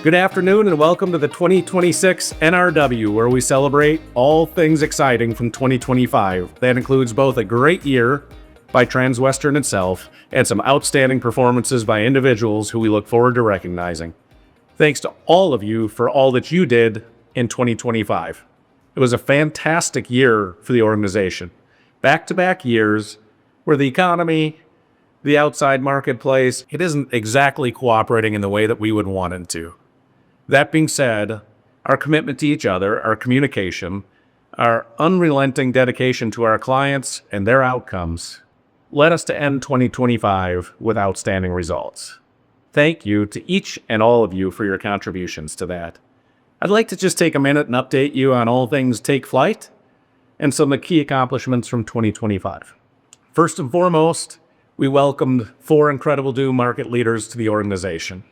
Good afternoon and welcome to the 2026 NRW, where we celebrate all things exciting from 2025. That includes both a great year by Transwestern itself and some outstanding performances by individuals who we look forward to recognizing. Thanks to all of you for all that you did in 2025. It was a fantastic year for the organization. Back-to-back years where the economy, the outside marketplace, it isn't exactly cooperating in the way that we would want it to. That being said, our commitment to each other, our communication, our unrelenting dedication to our clients and their outcomes led us to end 2025 with outstanding results. Thank you to each and all of you for your contributions to that. I'd like to just take a minute and update you on all things Take Flight and some of the key accomplishments from 2025. First and foremost, we welcomed 4 incredible new market leaders to the organization.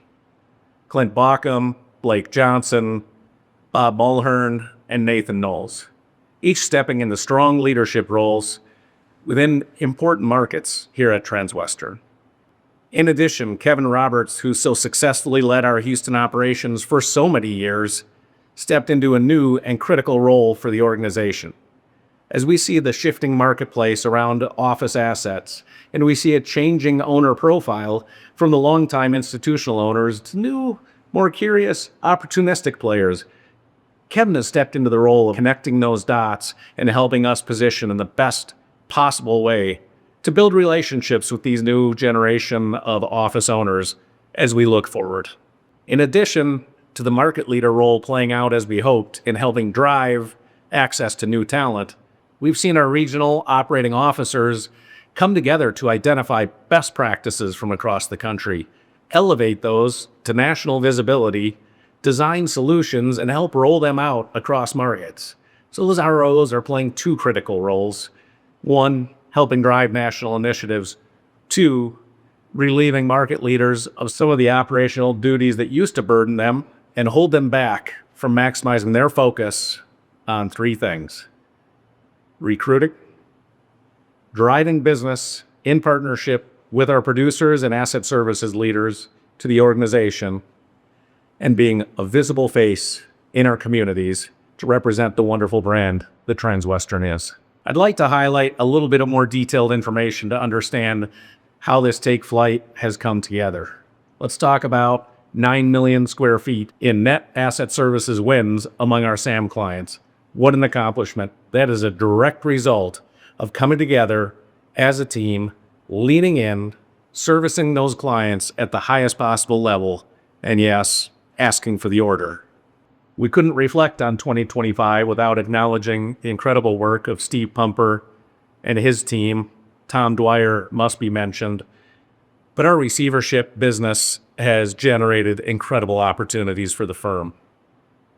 Clint Bauckham, Blake Johnson, Bob Mulhern, and Nathan Knowles, each stepping into strong leadership roles within important markets here at Transwestern. In addition, Kevin Roberts, who so successfully led our Houston operations for so many years, stepped into a new and critical role for the organization. As we see the shifting marketplace around office assets, and we see a changing owner profile from the longtime institutional owners to new, more curious, opportunistic players, Kevin has stepped into the role of connecting those dots and helping us position in the best possible way to build relationships with these new generation of office owners as we look forward. In addition to the market leader role playing out as we hoped in helping drive access to new talent, we've seen our regional operating officers come together to identify best practices from across the country, elevate those to national visibility, design solutions, and help roll them out across markets. So those ROs are playing 2 critical roles. 1, helping drive national initiatives. 2, relieving market leaders of some of the operational duties that used to burden them and hold them back from maximizing their focus on 3 things: recruiting, driving business in partnership with our producers and asset services leaders to the organization, and being a visible face in our communities to represent the wonderful brand that Transwestern is. I'd like to highlight a little bit of more detailed information to understand how this Take Flight has come together. Let's talk about 9 million square feet in net asset services wins among our SAM clients. What an accomplishment. That is a direct result of coming together as a team, leaning in, servicing those clients at the highest possible level, and yes, asking for the order. We couldn't reflect on 2025 without acknowledging the incredible work of Steve Pumper and his team. Tom Dwyer must be mentioned. But our receivership business has generated incredible opportunities for the firm.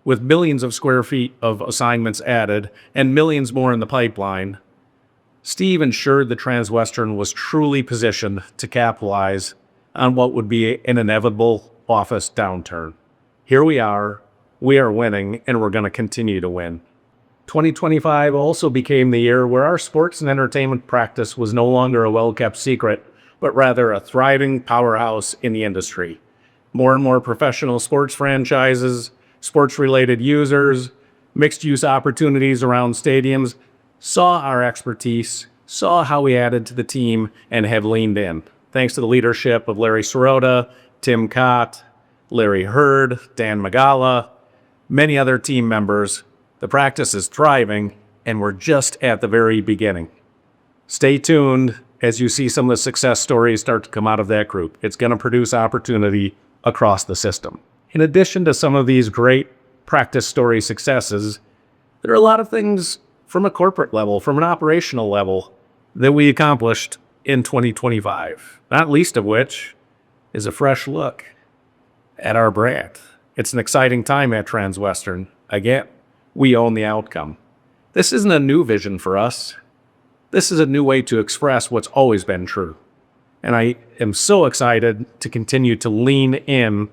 With millions of square feet of assignments added and millions more in the pipeline, Steve ensured that Transwestern was truly positioned to capitalize on what would be an inevitable office downturn. Here we are winning, and we're going to continue to win. 2025 also became the year where our sports and entertainment practice was no longer a well-kept secret, but rather a thriving powerhouse in the industry. More and more professional sports franchises, sports-related users, mixed-use opportunities around stadiums saw our expertise, saw how we added to the team, and have leaned in. Thanks to the leadership of Larry Sirota, Tim Cott, Larry Hurd, Dan Magala, many other team members, the practice is thriving, and we're just at the very beginning. Stay tuned as you see some of the success stories start to come out of that group. It's going to produce opportunity across the system. In addition to some of these great practice story successes, there are a lot of things from a corporate level, from an operational level, that we accomplished in 2025, not least of which is a fresh look at our brand. It's an exciting time at Transwestern. Again, we own the outcome. This isn't a new vision for us. This is a new way to express what's always been true. And I am so excited to continue to lean in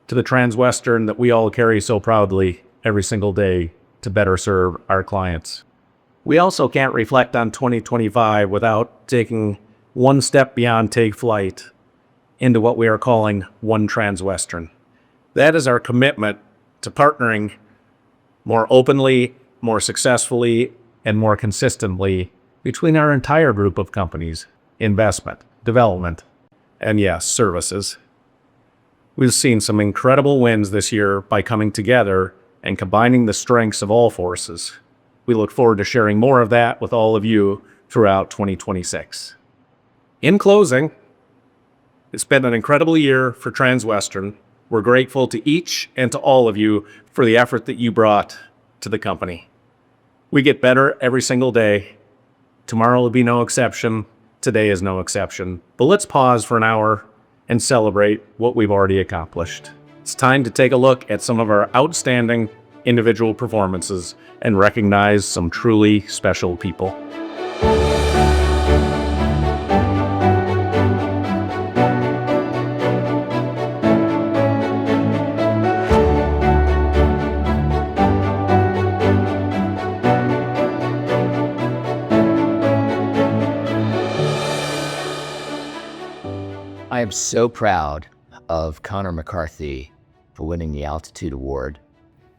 to the Transwestern that we all carry so proudly every single day to better serve our clients. We also can't reflect on 2025 without taking one step beyond Take Flight into what we are calling One Transwestern. That is our commitment to partnering more openly, more successfully, and more consistently between our entire group of companies: investment, development, and yes, services. We've seen some incredible wins this year by coming together and combining the strengths of all forces. We look forward to sharing more of that with all of you throughout 2026. In closing, it's been an incredible year for Transwestern. We're grateful to each and to all of you for the effort that you brought to the company. We get better every single day. Tomorrow will be no exception. Today is no exception. But let's pause for an hour and celebrate what we've already accomplished. It's time to take a look at some of our outstanding individual performances and recognize some truly special people. I am so proud of Connor McCarthy for winning the Altitude Award.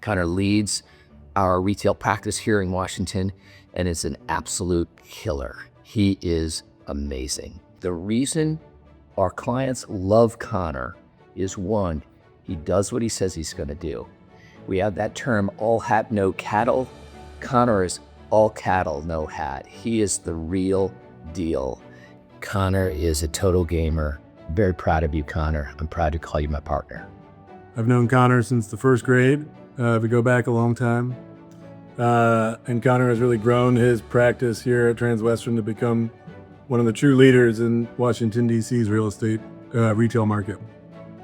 Connor leads our retail practice here in Washington and is an absolute killer. He is amazing. The reason our clients love Connor is, one, he does what he says he's going to do. We have that term, all hat, no cattle. Connor is all cattle, no hat. He is the real deal. Connor is a total gamer. Very proud of you, Connor. I'm proud to call you my partner. I've known Connor since the first grade. We go back a long time. And Connor has really grown his practice here at Transwestern to become one of the true leaders in Washington, D.C.'s real estate retail market.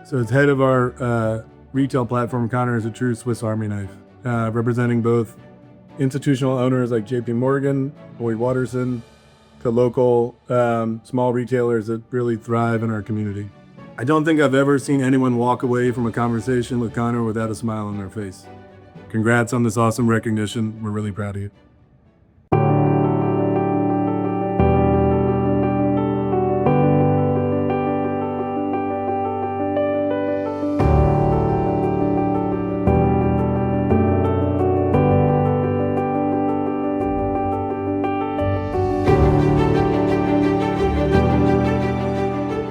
So as head of our retail platform, Connor is a true Swiss Army knife, representing both institutional owners like J.P. Morgan, Boyd Watterson, to local small retailers that really thrive in our community. I don't think I've ever seen anyone walk away from a conversation with Connor without a smile on their face. Congrats on this awesome recognition. We're really proud of you.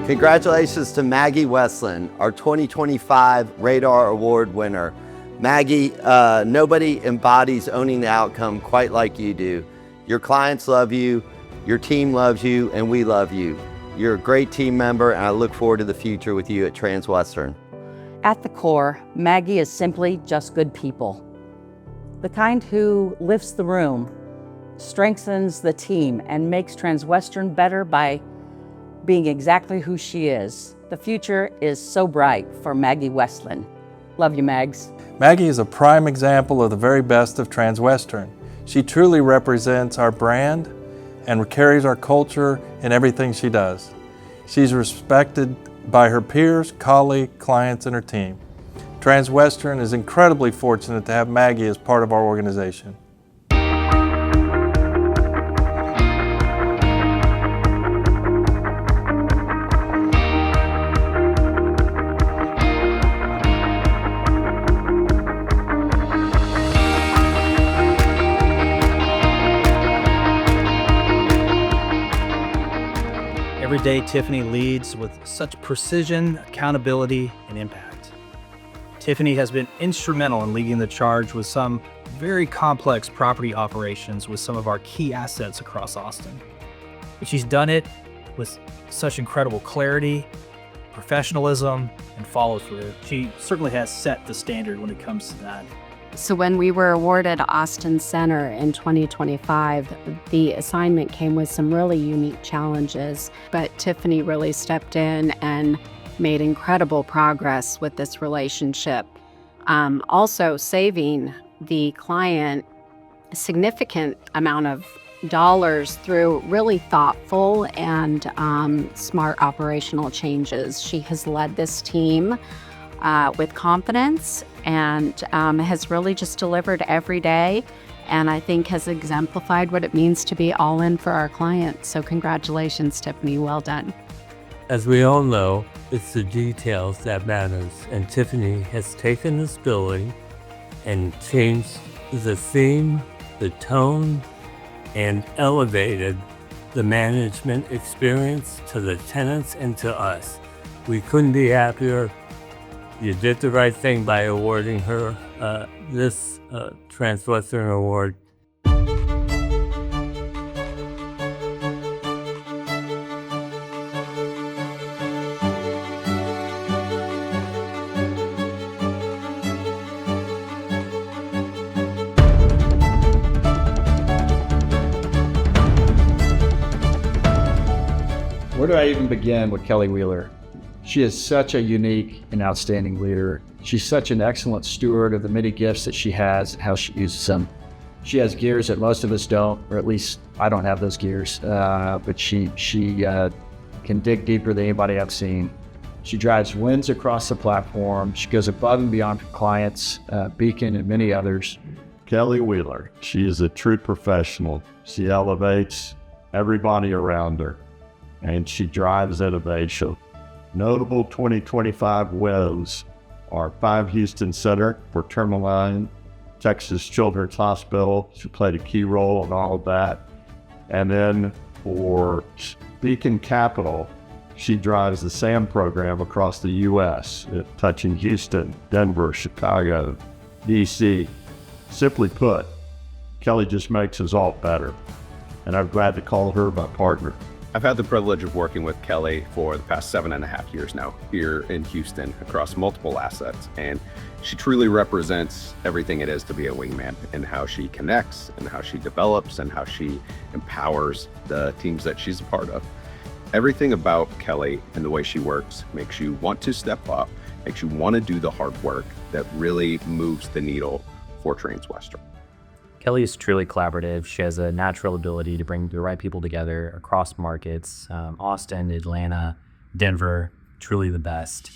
Congratulations to Maggie Westland, our 2025 Radar Award winner. Maggie, nobody embodies owning the outcome quite like you do. Your clients love you, your team loves you, and we love you. You're a great team member, and I look forward to the future with you at Transwestern. At the core, Maggie is simply just good people. The kind who lifts the room, strengthens the team, and makes Transwestern better by being exactly who she is. The future is so bright for Maggie Westland. Love you, Mags. Maggie is a prime example of the very best of Transwestern. She truly represents our brand and carries our culture in everything she does. She's respected by her peers, colleagues, clients, and her team. Transwestern is incredibly fortunate to have Maggie as part of our organization. Every day, Tiffany leads with such precision, accountability, and impact. Tiffany has been instrumental in leading the charge with some very complex property operations with some of our key assets across Austin. But she's done it with such incredible clarity, professionalism, and follow-through. She certainly has set the standard when it comes to that. So when we were awarded Austin Center in 2025, the assignment came with some really unique challenges, but Tiffany really stepped in and made incredible progress with this relationship. Also saving the client a significant amount of dollars through really thoughtful and smart operational changes. She has led this team with confidence and has really just delivered every day, and I think has exemplified what it means to be all in for our clients. So congratulations, Tiffany, well done. As we all know, it's the details that matters. And Tiffany has taken this building and changed the theme, the tone, and elevated the management experience to the tenants and to us. We couldn't be happier. You did the right thing by awarding her this Transwestern Award. Where do I even begin with Kelly Wheeler? She is such a unique and outstanding leader. She's such an excellent steward of the many gifts that she has and how she uses them. She has gears that most of us don't, or at least I don't have those gears, but she can dig deeper than anybody I've seen. She drives wins across the platform. She goes above and beyond for clients, Beacon and many others. Kelly Wheeler, she is a true professional. She elevates everybody around her, and she drives innovation. Notable 2025 wins are 5 Houston Center for Tourmaline, Texas Children's Hospital. She played a key role in all of that. And then for Beacon Capital, she drives the SAM program across the U.S., touching Houston, Denver, Chicago, D.C. Simply put, Kelly just makes us all better, and I'm glad to call her my partner. I've had the privilege of working with Kelly for the past 7.5 years now here in Houston across multiple assets, and she truly represents everything it is to be a wingman, and how she connects and how she develops and how she empowers the teams that she's a part of. Everything about Kelly and the way she works makes you want to step up, makes you want to do the hard work that really moves the needle for Transwestern. Kelly is truly collaborative. She has a natural ability to bring the right people together across markets. Austin, Atlanta, Denver, truly the best.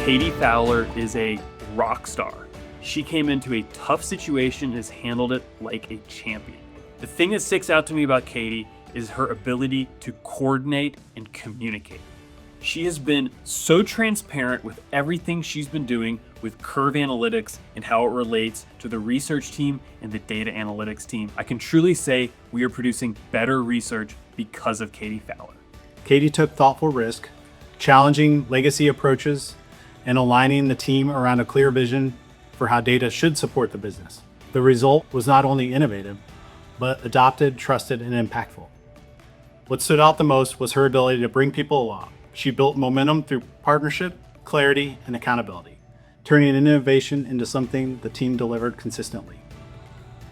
Katie Fowler is a rock star. She came into a tough situation and has handled it like a champion. The thing that sticks out to me about Katie is her ability to coordinate and communicate. She has been so transparent with everything she's been doing with Curve Analytics and how it relates to the research team and the data analytics team. I can truly say we are producing better research because of Katie Fowler. Katie took thoughtful risk, challenging legacy approaches, and aligning the team around a clear vision for how data should support the business. The result was not only innovative, but adopted, trusted, and impactful. What stood out the most was her ability to bring people along. She built momentum through partnership, clarity, and accountability, turning innovation into something the team delivered consistently.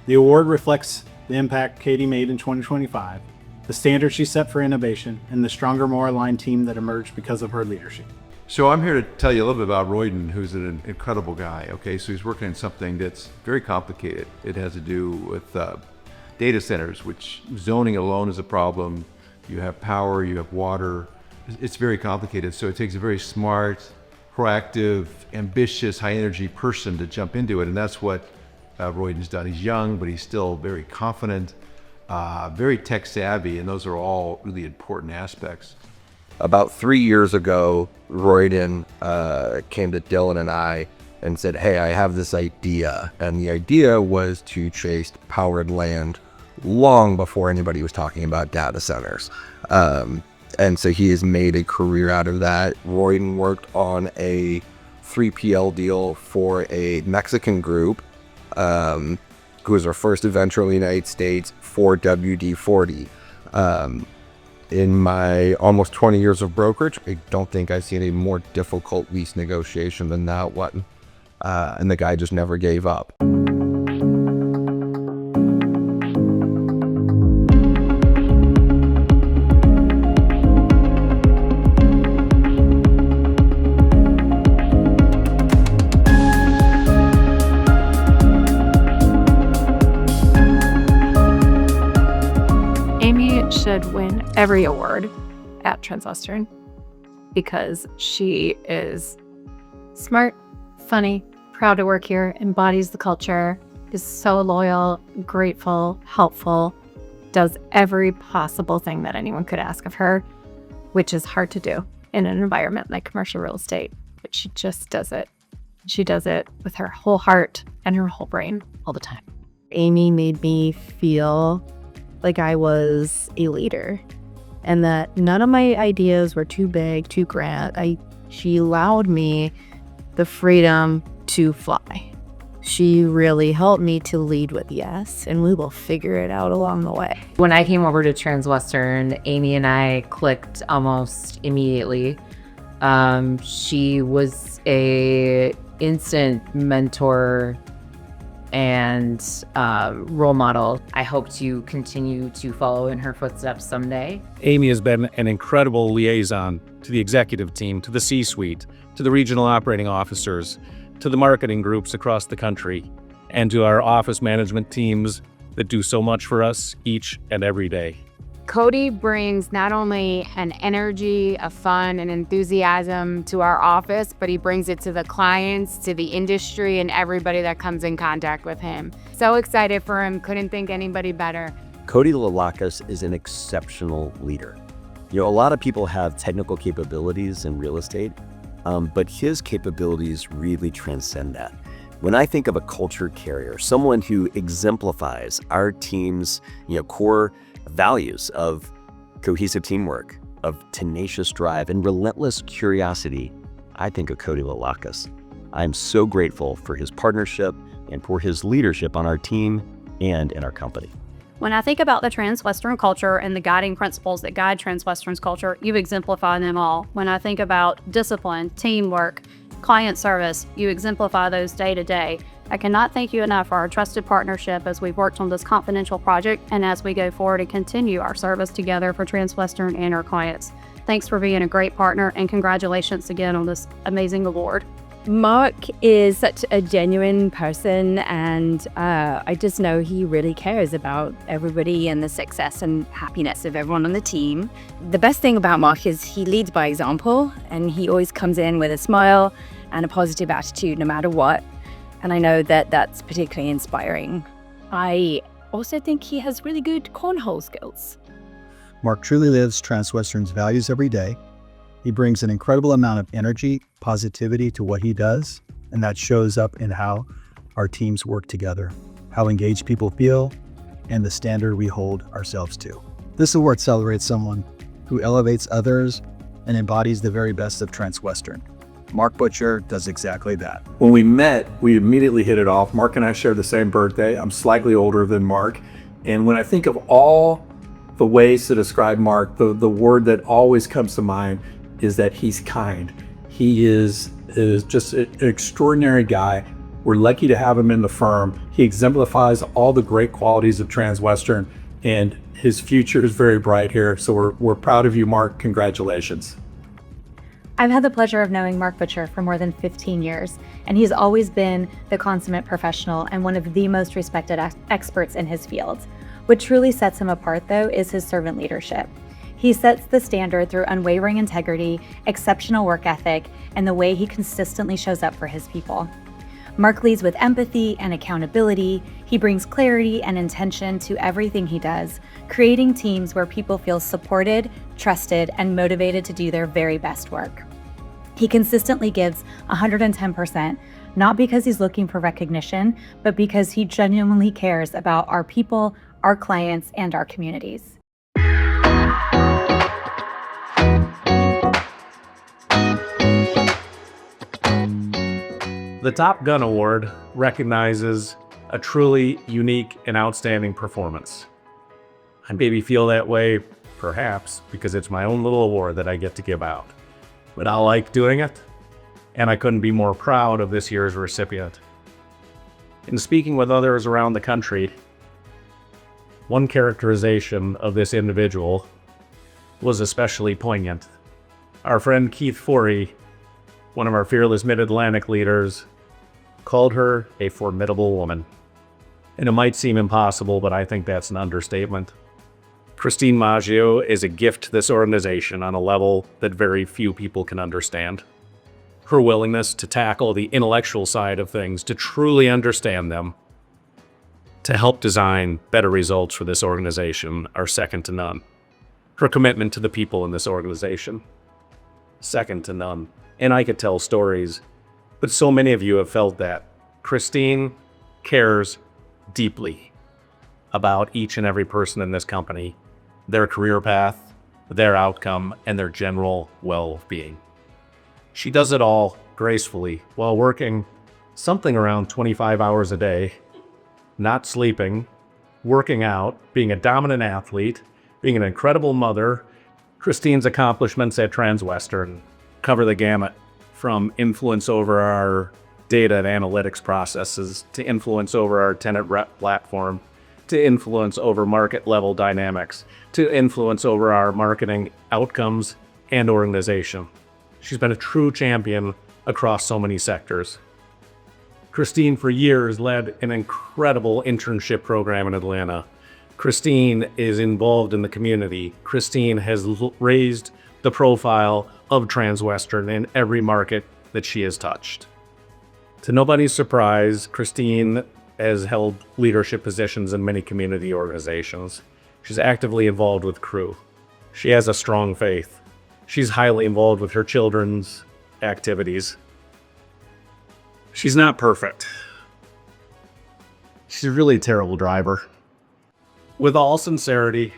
The award reflects the impact Katie made in 2025, the standard she set for innovation, and the stronger, more aligned team that emerged because of her leadership. So I'm here to tell you a little bit about Royden, who's an incredible guy. Okay, so he's working on something that's very complicated. It has to do with data centers, which zoning alone is a problem. You have power, you have water. It's very complicated. So it takes a very smart, proactive, ambitious, high energy person to jump into it. And that's what Royden's done. He's young, but he's still very confident, very tech savvy. And those are all really important aspects. About 3 years ago, Royden came to Dylan and I and said, hey, I have this idea. And the idea was to chase powered land long before anybody was talking about data centers. And so he has made a career out of that. Royden worked on a 3PL deal for a Mexican group, who was our first venture in the United States for WD-40. In my almost 20 years of brokerage, I don't think I've seen a more difficult lease negotiation than that one. And the guy just never gave up. win every award at Transwestern because she is smart, funny, proud to work here, embodies the culture, is so loyal, grateful, helpful, does every possible thing that anyone could ask of her, which is hard to do in an environment like commercial real estate. But she just does it. She does it with her whole heart and her whole brain all the time. Amy made me feel like I was a leader and that none of my ideas were too big, too grand. She allowed me the freedom to fly. She really helped me to lead with yes, and we will figure it out along the way. When I came over to Transwestern, Amy and I clicked almost immediately. She was a instant mentor and role model. I hope to continue to follow in her footsteps someday. Amy has been an incredible liaison to the executive team, to the C-suite, to the regional operating officers, to the marketing groups across the country, and to our office management teams that do so much for us each and every day. Cody brings not only an energy, a fun, and enthusiasm to our office, but he brings it to the clients, to the industry, and everybody that comes in contact with him. So excited for him, couldn't think anybody better. Cody Lalakis is an exceptional leader. A lot of people have technical capabilities in real estate, but his capabilities really transcend that. When I think of a culture carrier, someone who exemplifies our team's core values of cohesive teamwork, of tenacious drive, and relentless curiosity, I think of Cody Lalakis. I'm so grateful for his partnership and for his leadership on our team and in our company. When I think about the Transwestern culture and the guiding principles that guide Transwestern's culture, you exemplify them all. When I think about discipline, teamwork, client service, you exemplify those day to day. I cannot thank you enough for our trusted partnership as we've worked on this confidential project and as we go forward and continue our service together for Transwestern and our clients. Thanks for being a great partner, and congratulations again on this amazing award. Mark is such a genuine person, and I just know he really cares about everybody and the success and happiness of everyone on the team. The best thing about Mark is he leads by example, and he always comes in with a smile and a positive attitude no matter what. And I know that that's particularly inspiring. I also think he has really good cornhole skills. Mark truly lives Transwestern's values every day. He brings an incredible amount of energy, positivity to what he does, and that shows up in how our teams work together, how engaged people feel, and the standard we hold ourselves to. This award celebrates someone who elevates others and embodies the very best of Transwestern. Mark Butcher does exactly that. When we met, we immediately hit it off. Mark and I share the same birthday. I'm slightly older than Mark. And when I think of all the ways to describe Mark, the word that always comes to mind is that he's kind. He is just an extraordinary guy. We're lucky to have him in the firm. He exemplifies all the great qualities of Transwestern, and his future is very bright here. So we're proud of you, Mark. Congratulations. I've had the pleasure of knowing Mark Butcher for more than 15 years, and he's always been the consummate professional and one of the most respected experts in his field. What truly sets him apart, though, is his servant leadership. He sets the standard through unwavering integrity, exceptional work ethic, and the way he consistently shows up for his people. Mark leads with empathy and accountability. He brings clarity and intention to everything he does, creating teams where people feel supported, trusted, and motivated to do their very best work. He consistently gives 110%, not because he's looking for recognition, but because he genuinely cares about our people, our clients, and our communities. The Top Gun Award recognizes a truly unique and outstanding performance. I maybe feel that way, perhaps, because it's my own little award that I get to give out. But I like doing it, and I couldn't be more proud of this year's recipient. In speaking with others around the country, one characterization of this individual was especially poignant. Our friend Keith Forey, one of our fearless Mid-Atlantic leaders, called her a formidable woman. And it might seem impossible, but I think that's an understatement. Christine Maggio is a gift to this organization on a level that very few people can understand. Her willingness to tackle the intellectual side of things, to truly understand them, to help design better results for this organization are second to none. Her commitment to the people in this organization, second to none. And I could tell stories, but so many of you have felt that. Christine cares deeply about each and every person in this company, their career path, their outcome, and their general well-being. She does it all gracefully while working something around 25 hours a day, not sleeping, working out, being a dominant athlete, being an incredible mother. Christine's accomplishments at Transwestern cover the gamut, from influence over our data and analytics processes, to influence over our tenant rep platform, to influence over market level dynamics, to influence over our marketing outcomes and organization. She's been a true champion across so many sectors. Christine, for years, led an incredible internship program in Atlanta. Christine is involved in the community. Christine has raised the profile of Transwestern in every market that she has touched. To nobody's surprise, Christine has held leadership positions in many community organizations. She's actively involved with Crew. She has a strong faith. She's highly involved with her children's activities. She's not perfect. She's a really terrible driver. With all sincerity,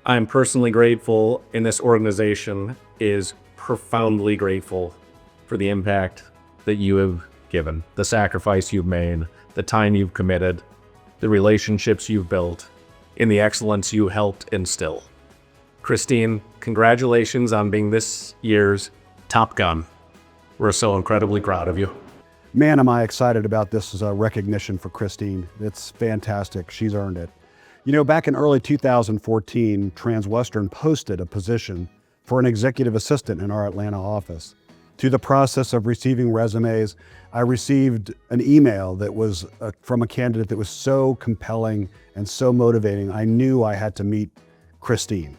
I'm personally grateful, and this organization is profoundly grateful for the impact that you have given, the sacrifice you've made, the time you've committed, the relationships you've built, and the excellence you helped instill. Christine, congratulations on being this year's Top Gun. We're so incredibly proud of you. Man, am I excited about this as a recognition for Christine. It's fantastic. She's earned it. You know, back in early 2014, Transwestern posted a position for an executive assistant in our Atlanta office. Through the process of receiving resumes, I received an email that was from a candidate that was so compelling and so motivating. I knew I had to meet Christine.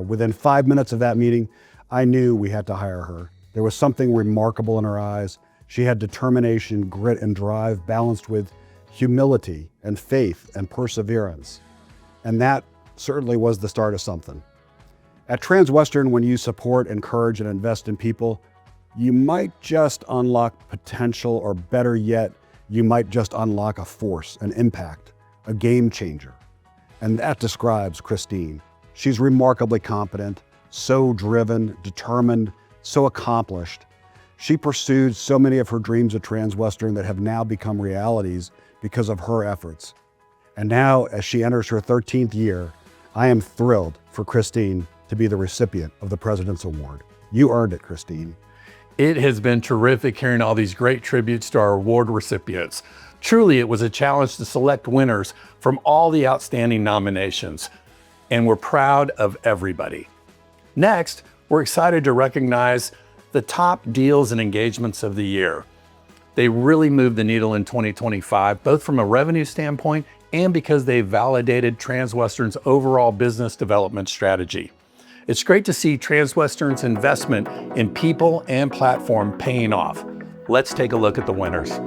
Within 5 minutes of that meeting, I knew we had to hire her. There was something remarkable in her eyes. She had determination, grit, and drive balanced with humility and faith and perseverance. And that certainly was the start of something. At Transwestern, when you support, encourage, and invest in people, you might just unlock potential, or better yet, you might just unlock a force, an impact, a game changer. And that describes Christine. She's remarkably competent, so driven, determined, so accomplished. She pursued so many of her dreams at Transwestern that have now become realities because of her efforts. And now, as she enters her 13th year, I am thrilled for Christine to be the recipient of the President's Award. You earned it, Christine. It has been terrific hearing all these great tributes to our award recipients. Truly, it was a challenge to select winners from all the outstanding nominations, and we're proud of everybody. Next, we're excited to recognize the top deals and engagements of the year. They really moved the needle in 2025, both from a revenue standpoint and because they validated Transwestern's overall business development strategy. It's great to see Transwestern's investment in people and platform paying off. Let's take a look at the winners.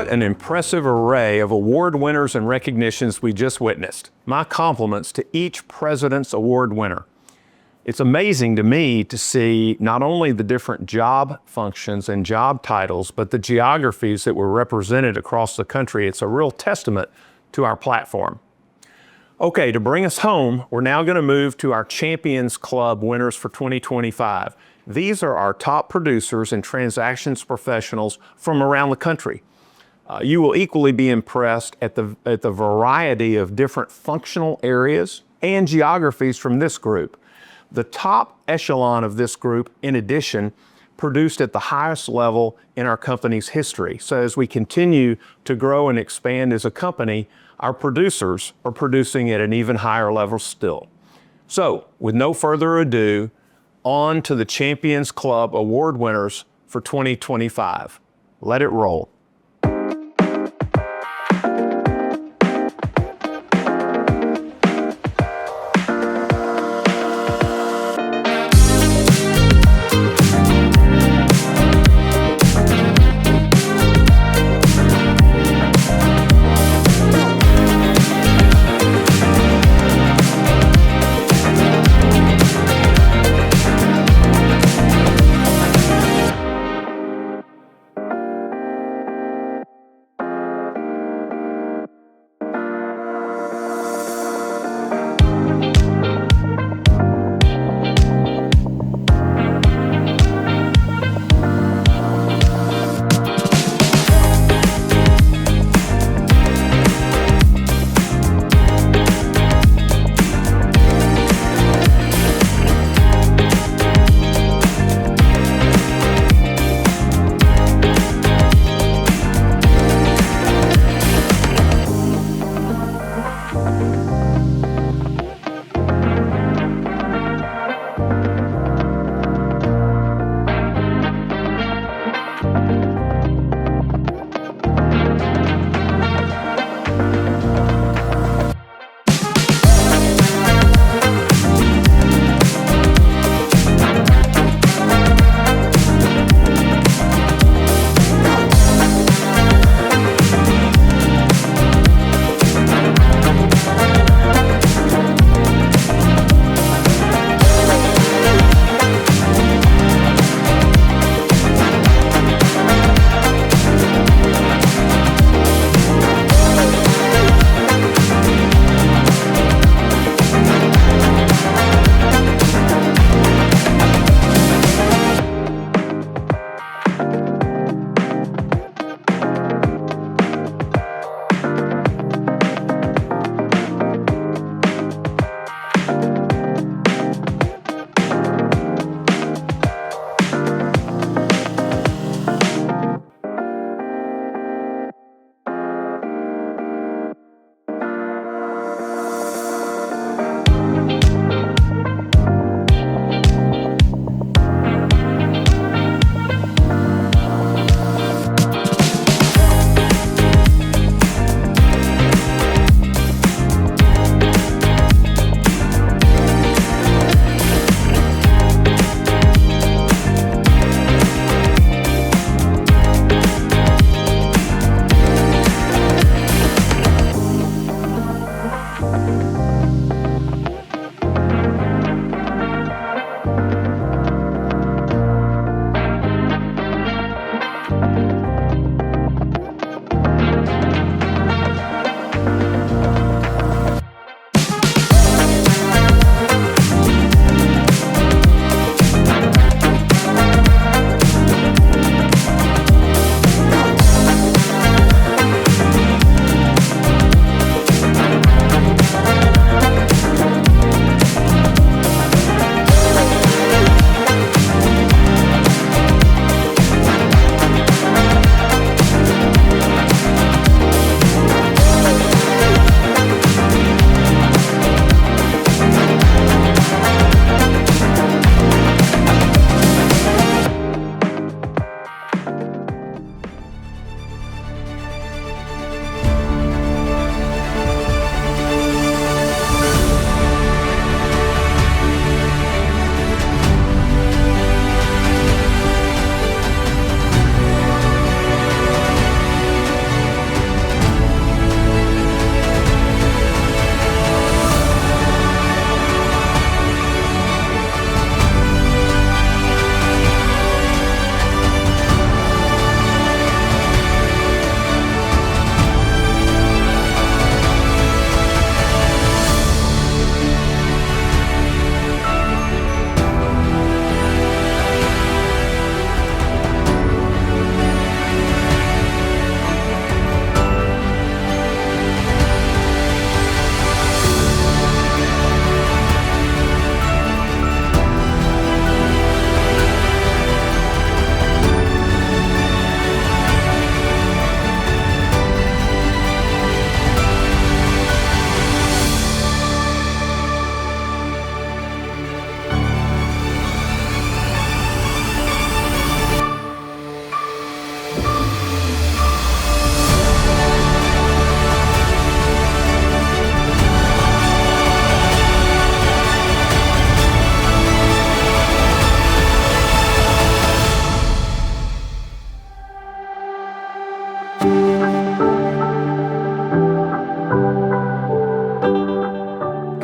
What an impressive array of award winners and recognitions we just witnessed. My compliments to each President's Award winner. It's amazing to me to see not only the different job functions and job titles, but the geographies that were represented across the country. It's a real testament to our platform. Okay, to bring us home, we're now going to move to our Champions Club winners for 2025. These are our top producers and transactions professionals from around the country. You will equally be impressed at the variety of different functional areas and geographies from this group. The top echelon of this group, in addition, produced at the highest level in our company's history. So as we continue to grow and expand as a company, our producers are producing at an even higher level still. So with no further ado, on to the Champions Club Award winners for 2025. Let it roll.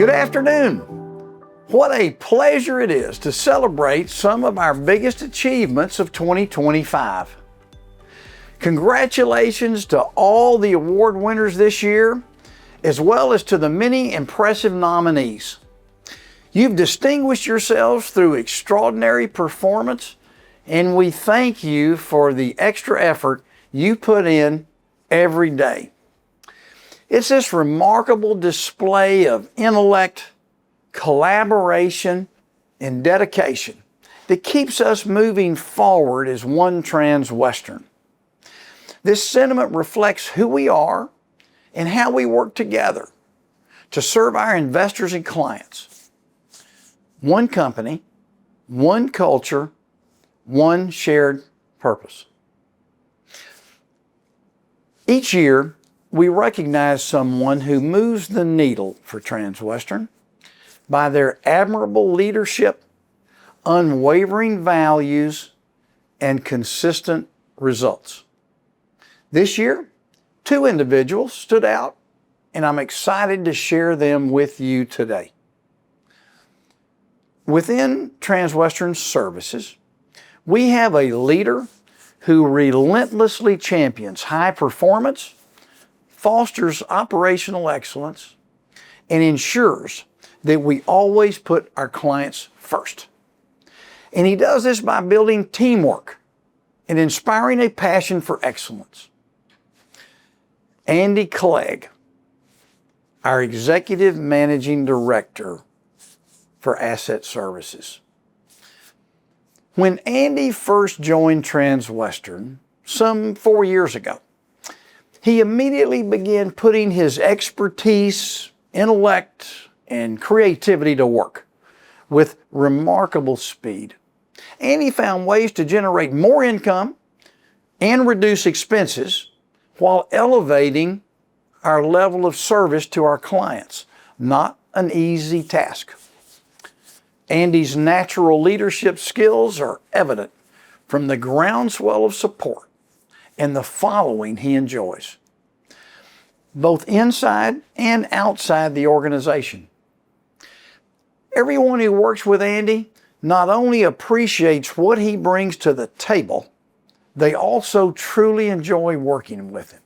Good afternoon. What a pleasure it is to celebrate some of our biggest achievements of 2025. Congratulations to all the award winners this year, as well as to the many impressive nominees. You've distinguished yourselves through extraordinary performance, and we thank you for the extra effort you put in every day. It's this remarkable display of intellect, collaboration, and dedication that keeps us moving forward as one Transwestern. This sentiment reflects who we are and how we work together to serve our investors and clients. One company, one culture, one shared purpose. Each year, we recognize someone who moves the needle for Transwestern by their admirable leadership, unwavering values, and consistent results. This year, 2 individuals stood out, and I'm excited to share them with you today. Within Transwestern Services, we have a leader who relentlessly champions high performance, fosters operational excellence, and ensures that we always put our clients first. And he does this by building teamwork and inspiring a passion for excellence. Andy Clegg, our Executive Managing Director for Asset Services. When Andy first joined Transwestern some 4 years ago, he immediately began putting his expertise, intellect, and creativity to work with remarkable speed. Andy found ways to generate more income and reduce expenses while elevating our level of service to our clients. Not an easy task. Andy's natural leadership skills are evident from the groundswell of support and the following he enjoys, both inside and outside the organization. Everyone who works with Andy not only appreciates what he brings to the table, they also truly enjoy working with him.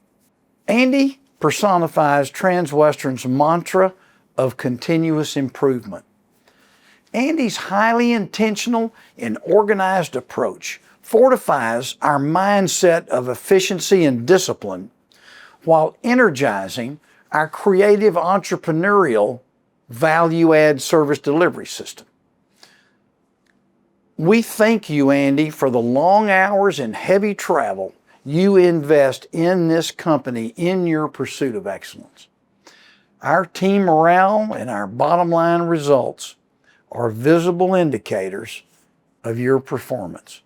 Andy personifies Transwestern's mantra of continuous improvement. Andy's highly intentional and organized approach fortifies our mindset of efficiency and discipline while energizing our creative entrepreneurial value-add service delivery system. We thank you, Andy, for the long hours and heavy travel you invest in this company in your pursuit of excellence. Our team morale and our bottom line results are visible indicators of your performance.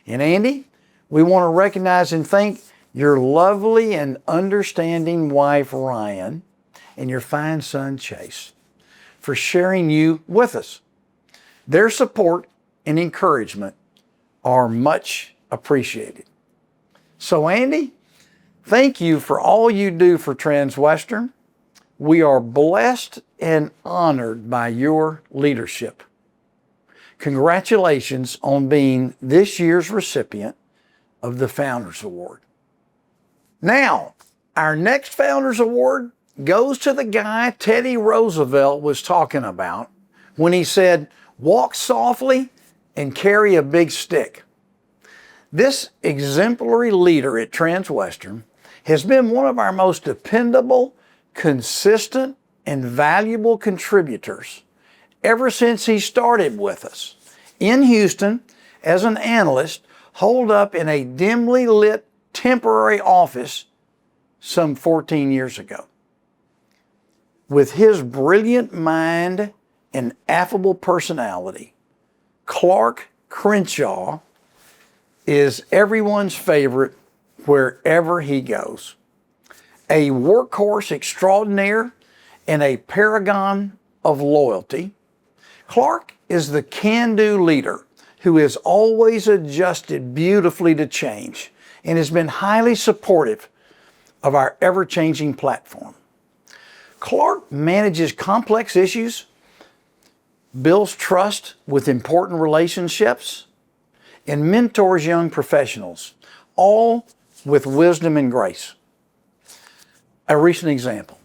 And Andy, we want to recognize and thank your lovely and understanding wife, Ryan, and your fine son, Chase, for sharing you with us. Their support and encouragement are much appreciated. So Andy, thank you for all you do for Transwestern. We are blessed and honored by your leadership. Congratulations on being this year's recipient of the Founders Award. Now, our next Founders Award goes to the guy Teddy Roosevelt was talking about when he said, "Walk softly and carry a big stick." This exemplary leader at Transwestern has been one of our most dependable, consistent, and valuable contributors ever since he started with us in Houston as an analyst holed up in a dimly lit temporary office some 14 years ago. With his brilliant mind and affable personality, Clark Crenshaw is everyone's favorite wherever he goes. A workhorse extraordinaire and a paragon of loyalty, Clark is the can-do leader who has always adjusted beautifully to change and has been highly supportive of our ever-changing platform. Clark manages complex issues, builds trust with important relationships, and mentors young professionals, all with wisdom and grace. A recent example.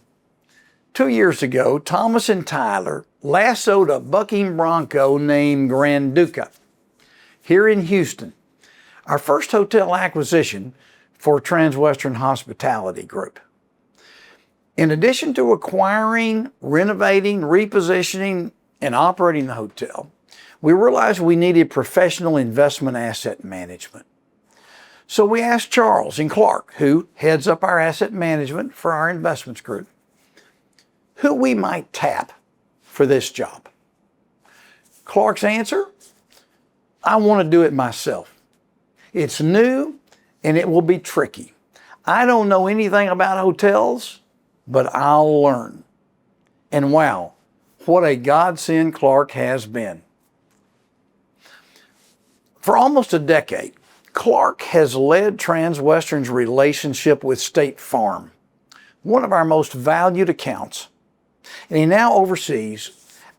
2 years ago, Thomas and Tyler lassoed a bucking bronco named Granduca here in Houston, our first hotel acquisition for Transwestern Hospitality Group. In addition to acquiring, renovating, repositioning, and operating the hotel, we realized we needed professional investment asset management. So we asked Charles and Clark, who heads up our asset management for our investments group, who we might tap for this job. Clark's answer, I want to do it myself. It's new and it will be tricky. I don't know anything about hotels, but I'll learn. And wow, what a godsend Clark has been. For almost a decade, Clark has led Transwestern's relationship with State Farm, one of our most valued accounts, and he now oversees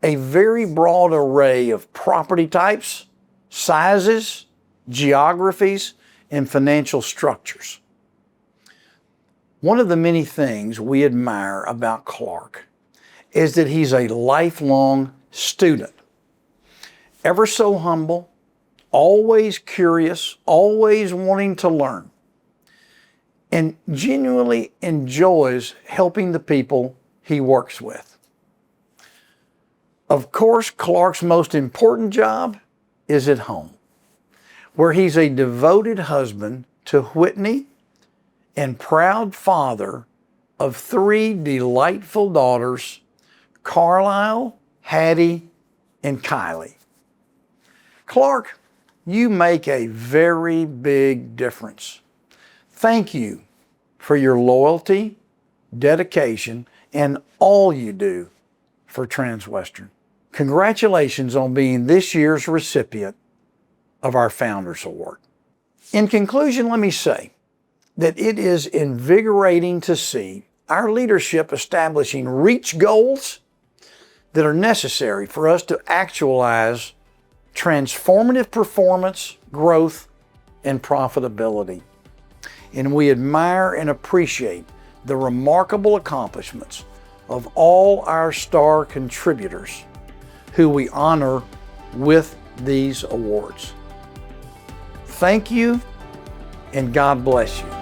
a very broad array of property types, sizes, geographies, and financial structures. One of the many things we admire about Clark is that he's a lifelong student, ever so humble, always curious, always wanting to learn, and genuinely enjoys helping the people he works with. Of course, Clark's most important job is at home, where he's a devoted husband to Whitney and proud father of 3 delightful daughters, Carlisle, Hattie, and Kylie. Clark, you make a very big difference. Thank you for your loyalty, dedication, and all you do for Transwestern. Congratulations on being this year's recipient of our Founders Award. In conclusion, let me say that it is invigorating to see our leadership establishing reach goals that are necessary for us to actualize transformative performance, growth, and profitability. And we admire and appreciate the remarkable accomplishments of all our star contributors who we honor with these awards. Thank you, and God bless you.